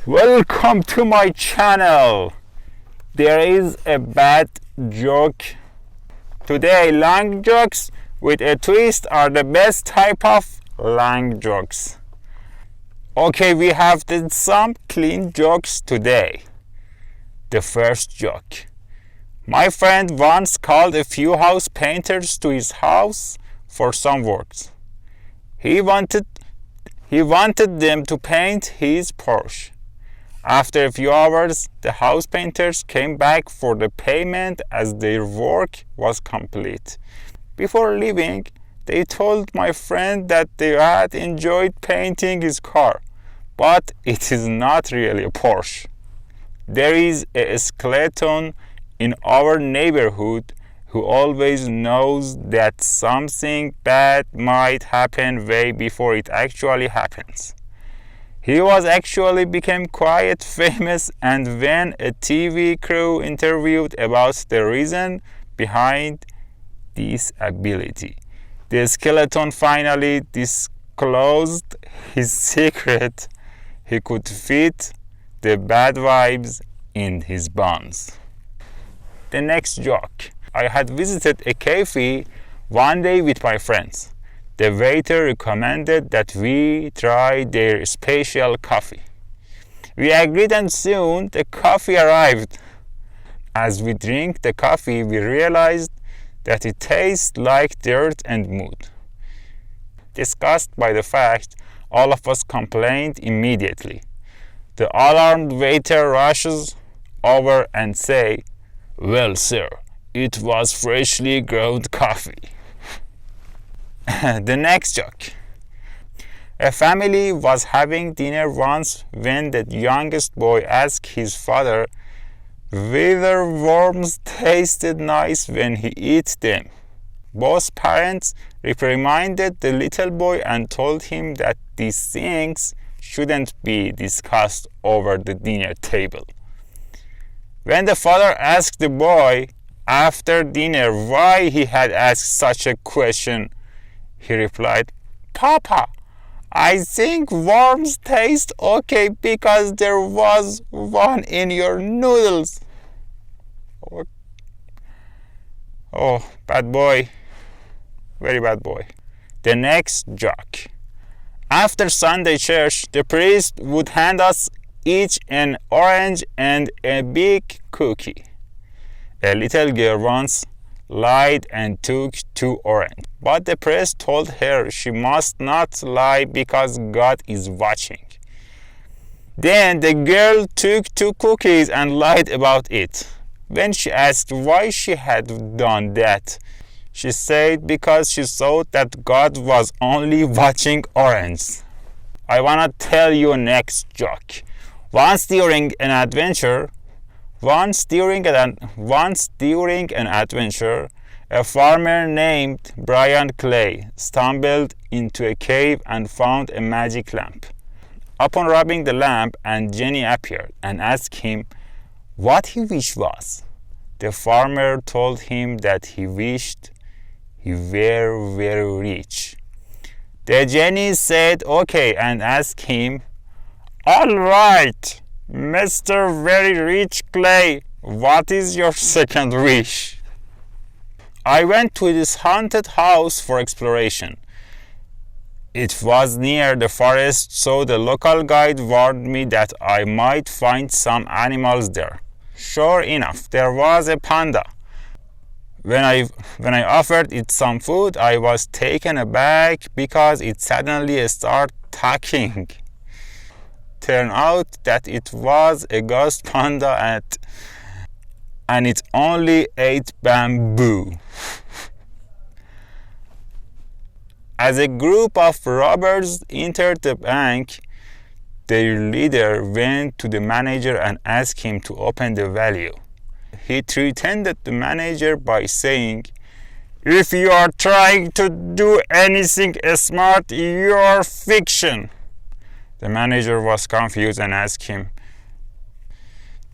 Welcome to my channel. There is a bad joke. Today, long jokes with a twist are the best type of long jokes. Okay, we have some clean jokes today. The first joke. My friend once called a few house painters to his house for some works. He wanted them to paint his Porsche. After a few hours, the house painters came back for the payment as their work was complete. Before leaving, they told my friend that they had enjoyed painting his car, but it is not really a Porsche. There is a skeleton in our neighborhood who always knows that something bad might happen way before it actually happens. He was actually became quite famous, and when a TV crew interviewed about the reason behind this ability, the skeleton finally disclosed his secret. He could fit the bad vibes in his bones. The next joke. I had visited a cafe one day with my friends. The waiter recommended that we try their special coffee. We agreed, and soon the coffee arrived. As we drank the coffee, we realized that it tastes like dirt and mud. Disgusted by the fact, all of us complained immediately. The alarmed waiter rushes over and says, "Well, sir, it was freshly ground coffee." The next joke. A family was having dinner once when the youngest boy asked his father whether worms tasted nice when he ate them. Both parents reprimanded the little boy and told him that these things shouldn't be discussed over the dinner table. When the father asked the boy after dinner why he had asked such a question, he replied, "Papa, I think worms taste okay because there was one in your noodles." Oh, bad boy. Very bad boy. The next joke. After Sunday church, the priest would hand us each an orange and a big cookie. A little girl once lied and took 2 oranges, but the priest told her she must not lie because God is watching. Then the girl took 2 cookies and lied about it. When she asked why she had done that, she said because she thought that God was only watching oranges. I want to tell you a next joke. Once during an adventure, a farmer named Brian Clay stumbled into a cave and found a magic lamp. Upon rubbing the lamp, and Jenny appeared and asked him what he wished was. The farmer told him that he wished he were very rich. The Jenny said okay and asked him, "All right, Mr. Very Rich Clay, what is your second wish?" I went to this haunted house for exploration. It was near the forest, so the local guide warned me that I might find some animals there. Sure enough, there was a panda. When I offered it some food, I was taken aback because it suddenly started talking. Turned out that it was a ghost panda and it only ate bamboo. As a group of robbers entered the bank, their leader went to the manager and asked him to open the value. He threatened the manager by saying, "If you are trying to do anything smart, you are fiction." The manager was confused and asked him,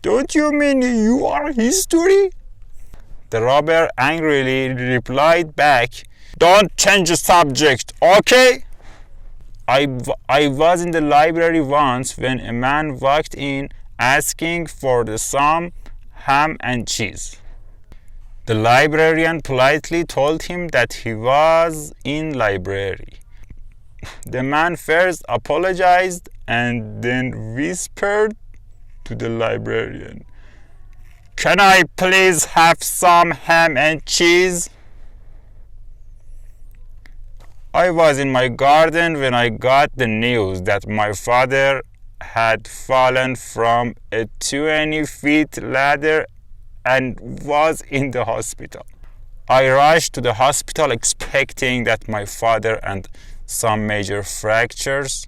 "Don't you mean you are history?" The robber angrily replied back, "Don't change the subject, okay?" I was in the library once when a man walked in asking for some ham and cheese. The librarian politely told him that he was in library. The man first apologized and then whispered to the librarian, "Can I please have some ham and cheese?" I was in my garden when I got the news that my father had fallen from a 20-feet ladder and was in the hospital. I rushed to the hospital expecting that my father and some major fractures,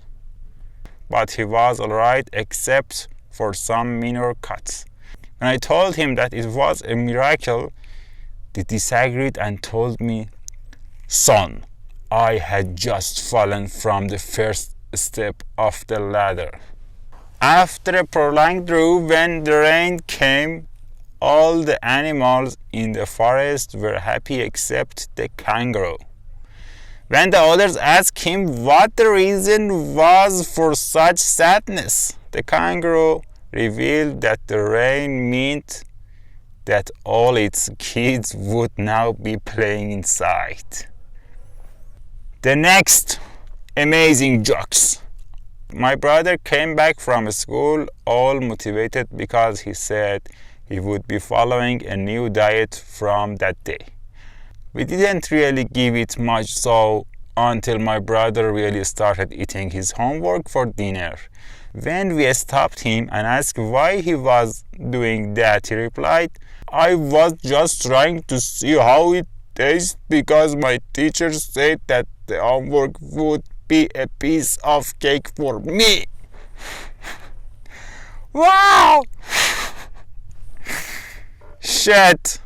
but he was alright except for some minor cuts. When I told him that it was a miracle, he disagreed and told me, "Son, I had just fallen from the first step of the ladder." After a prolonged drive, when the rain came, all the animals in the forest were happy except the kangaroo. When the others asked him what the reason was for such sadness, the kangaroo revealed that the rain meant that all its kids would now be playing inside. The next amazing jokes. My brother came back from school all motivated because he said he would be following a new diet from that day. We didn't really give it much thought until my brother really started eating his homework for dinner. When we stopped him and asked why he was doing that, he replied, "I was just trying to see how it tastes because my teacher said that the homework would be a piece of cake for me." Wow! Shit.